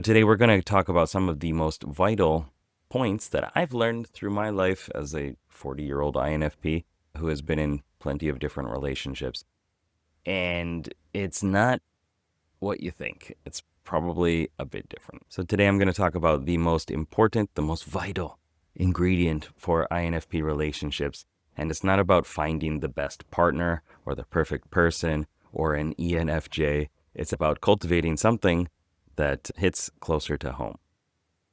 Today, we're going to talk about some of the most vital points that I've learned through my life as a 40-year-old INFP who has been in plenty of different relationships. And it's not what you think. It's probably a bit different. So today I'm going to talk about the most important, the most vital ingredient for INFP relationships. And it's not about finding the best partner or the perfect person or an ENFJ. It's about cultivating something that hits closer to home.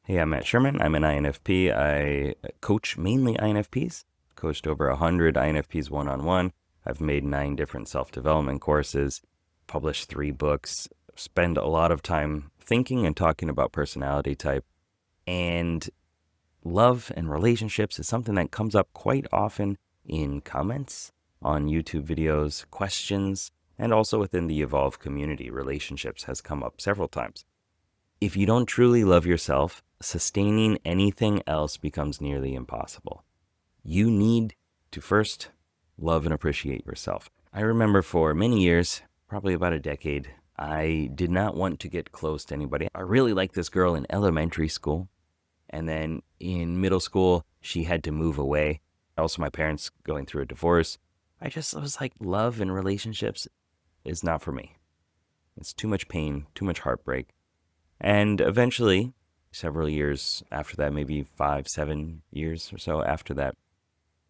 Hey, I'm Matt Sherman. I'm an INFP. I coach mainly INFPs. Coached over 100 INFPs one-on-one. I've made 9 different self-development courses, published 3 books, spend a lot of time thinking and talking about personality type. And love and relationships is something that comes up quite often in comments on YouTube videos, questions, and also within the Evolve community. Relationships has come up several times. If you don't truly love yourself, sustaining anything else becomes nearly impossible. You need to first love and appreciate yourself. I remember for many years, probably about a decade, I did not want to get close to anybody. I really liked this girl in elementary school. And then in middle school, she had to move away. Also, my parents going through a divorce. I was like, love and relationships is not for me. It's too much pain, too much heartbreak. And eventually, several years after that, maybe 5, 7 years or so after that,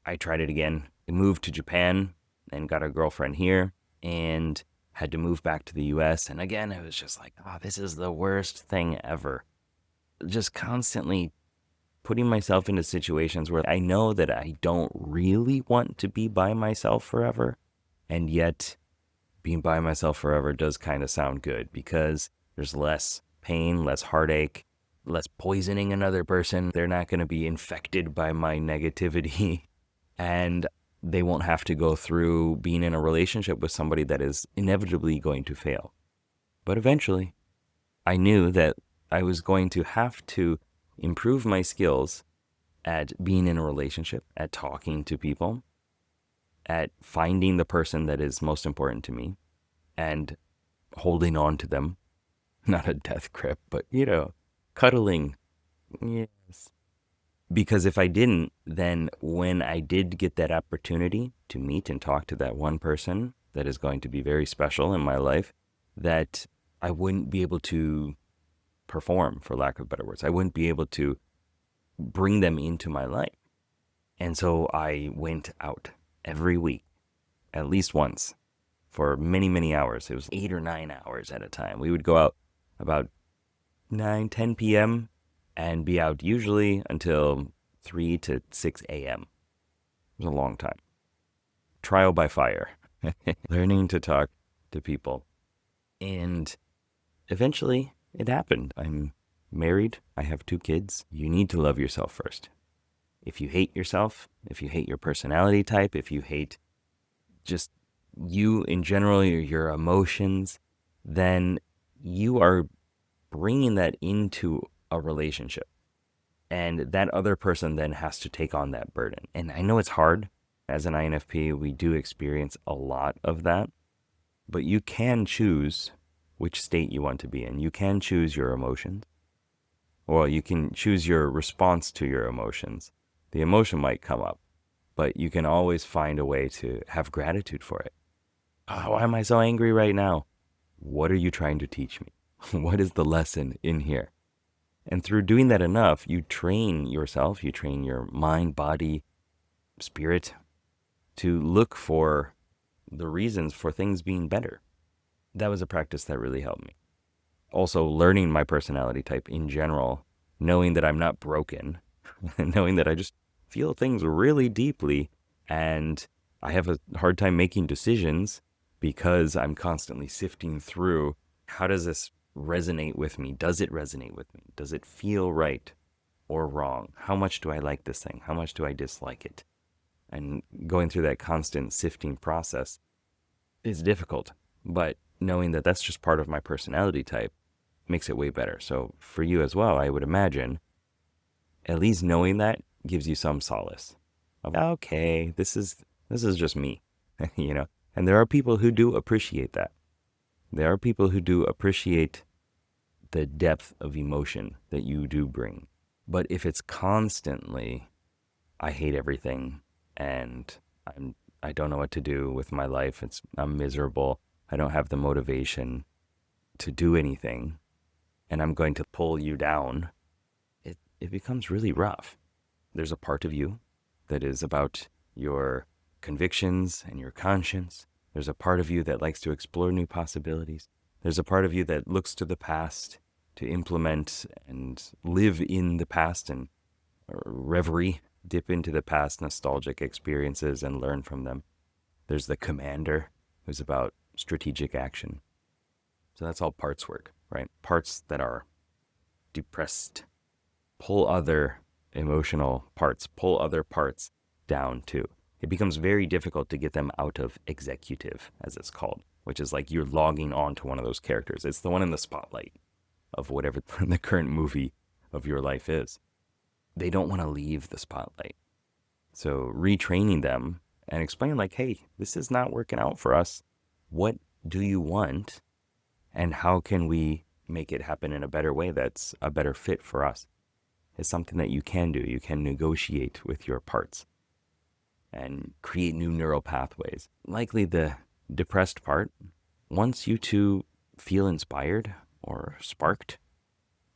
I tried it again. I moved to Japan and got a girlfriend here and had to move back to the US. And again, it was just like, this is the worst thing ever. Just constantly putting myself into situations where I know that I don't really want to be by myself forever. And yet, being by myself forever does kind of sound good because there's less pain, less heartache, less poisoning another person. They're not going to be infected by my negativity. And they won't have to go through being in a relationship with somebody that is inevitably going to fail. But eventually, I knew that I was going to have to improve my skills at being in a relationship, at talking to people, at finding the person that is most important to me and holding on to them. Not a death grip, but, cuddling. Yes. Because if I didn't, then when I did get that opportunity to meet and talk to that one person that is going to be very special in my life, that I wouldn't be able to perform, for lack of better words. I wouldn't be able to bring them into my life. And so I went out every week, at least once, for many, many hours. It was 8 or 9 hours at a time. We would go out about 9, 10 p.m. and be out usually until 3 to 6 a.m. It was a long time. Trial by fire. Learning to talk to people. And eventually it happened. I'm married. I have 2 kids. You need to love yourself first. If you hate yourself, if you hate your personality type, if you hate just you in general, your emotions, then you are bringing that into a relationship. And that other person then has to take on that burden. And I know it's hard. As an INFP, we do experience a lot of that. But you can choose which state you want to be in. You can choose your emotions. Or you can choose your response to your emotions. The emotion might come up, but you can always find a way to have gratitude for it. Oh, why am I so angry right now? What are you trying to teach me? What is the lesson in here? And through doing that enough, you train yourself, you train your mind, body, spirit to look for the reasons for things being better. That was a practice that really helped me. Also, learning my personality type in general, knowing that I'm not broken, knowing that I just feel things really deeply and I have a hard time making decisions because I'm constantly sifting through, how does this resonate with me? Does it resonate with me? Does it feel right or wrong? How much do I like this thing? How much do I dislike it? And going through that constant sifting process is difficult, but knowing that that's just part of my personality type makes it way better. So for you as well, I would imagine, at least knowing that gives you some solace. Okay, this is just me, you know. And there are people who do appreciate that. There are people who do appreciate the depth of emotion that you do bring. But if it's constantly, I hate everything and I don't know what to do with my life. I'm miserable. I don't have the motivation to do anything, and I'm going to pull you down. It becomes really rough. There's a part of you that is about your convictions and your conscience. There's a part of you that likes to explore new possibilities. There's a part of you that looks to the past to implement and live in the past and reverie, dip into the past nostalgic experiences and learn from them. There's the commander, who's about strategic action. So that's all parts work, right? Parts that are depressed pull other emotional parts, pull other parts down too. It becomes very difficult to get them out of executive, as it's called, which is like you're logging on to one of those characters. It's the one in the spotlight of whatever the current movie of your life is. They don't want to leave the spotlight. So retraining them and explaining like, hey, this is not working out for us. What do you want? And how can we make it happen in a better way that's a better fit for us? Is something that you can do. You can negotiate with your parts and create new neural pathways. Likely the depressed part wants you to feel inspired or sparked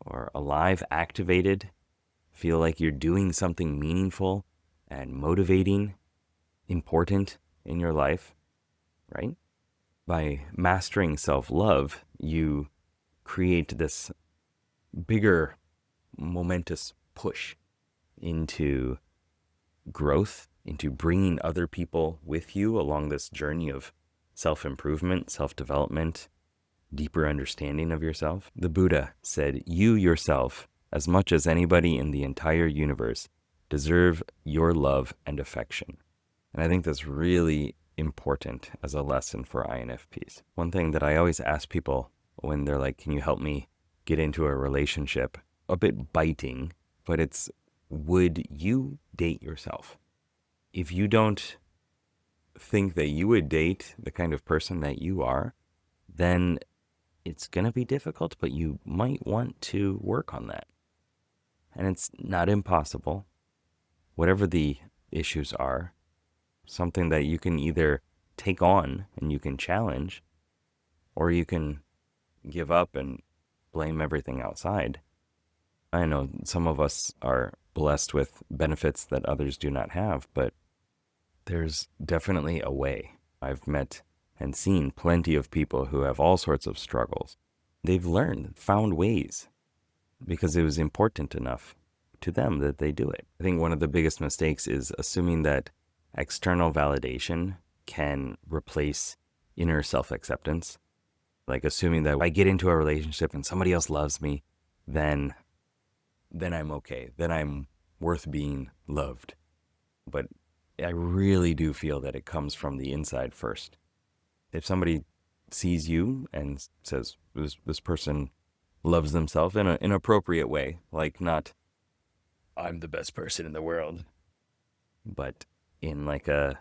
or alive, activated, feel like you're doing something meaningful and motivating, important in your life, right? By mastering self-love, you create this bigger, momentous push into growth, into bringing other people with you along this journey of self-improvement, self-development, deeper understanding of yourself. The Buddha said, you yourself, as much as anybody in the entire universe, deserve your love and affection. And I think that's really important as a lesson for INFPs. One thing that I always ask people when they're like, can you help me get into a relationship? A bit biting, but it's, would you date yourself? If you don't think that you would date the kind of person that you are, then it's going to be difficult, but you might want to work on that. And it's not impossible. Whatever the issues are, something that you can either take on and you can challenge, or you can give up and blame everything outside. I know some of us are blessed with benefits that others do not have, but there's definitely a way. I've met and seen plenty of people who have all sorts of struggles. They've learned, found ways, because it was important enough to them that they do it. I think one of the biggest mistakes is assuming that external validation can replace inner self-acceptance. Like assuming that if I get into a relationship and somebody else loves me, then I'm okay. Then I'm worth being loved. But I really do feel that it comes from the inside first. If somebody sees you and says, this person loves themselves in an appropriate way, like not, I'm the best person in the world, but in like a,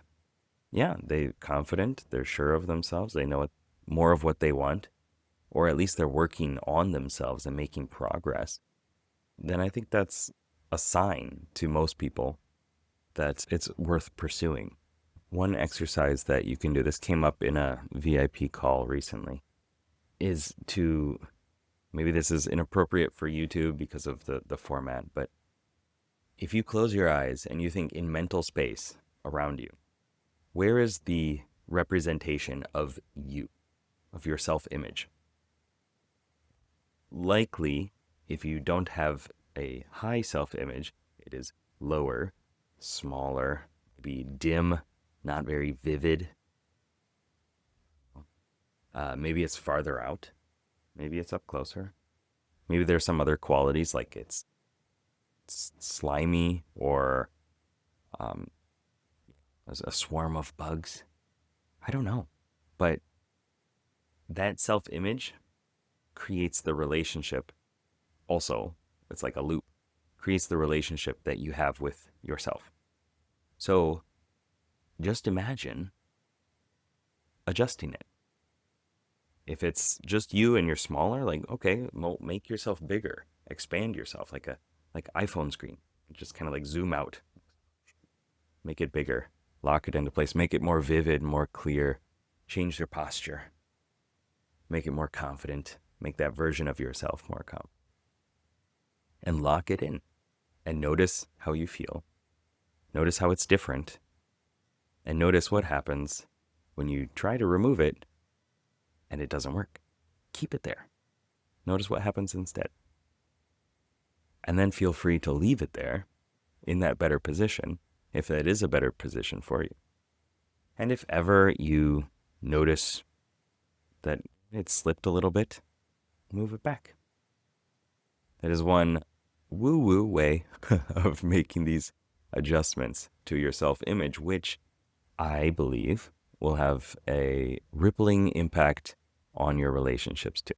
yeah, they're confident, they're sure of themselves, they know more of what they want, or at least they're working on themselves and making progress, then I think that's a sign to most people that it's worth pursuing. One exercise that you can do, this came up in a VIP call recently, is to, maybe this is inappropriate for YouTube because of the format, but if you close your eyes and you think in mental space around you, where is the representation of you, of your self-image? Likely, if you don't have a high self-image, it is lower, smaller, maybe dim, not very vivid. Maybe it's farther out. Maybe it's up closer. Maybe there's some other qualities like it's slimy or there's a swarm of bugs. I don't know. But that self-image creates the relationship. Also, it's like a loop. Creates the relationship that you have with yourself. So just imagine adjusting it. If it's just you and you're smaller, like, okay, well, make yourself bigger, expand yourself like iPhone screen. Just kind of like zoom out, make it bigger, lock it into place, make it more vivid, more clear, change your posture, make it more confident, make that version of yourself more confident, and lock it in. And notice how you feel. Notice how it's different. And notice what happens when you try to remove it and it doesn't work. Keep it there. Notice what happens instead. And then feel free to leave it there in that better position, if that is a better position for you. And if ever you notice that it slipped a little bit, move it back. That is one woo-woo way of making these adjustments to your self-image, which I believe will have a rippling impact on your relationships too.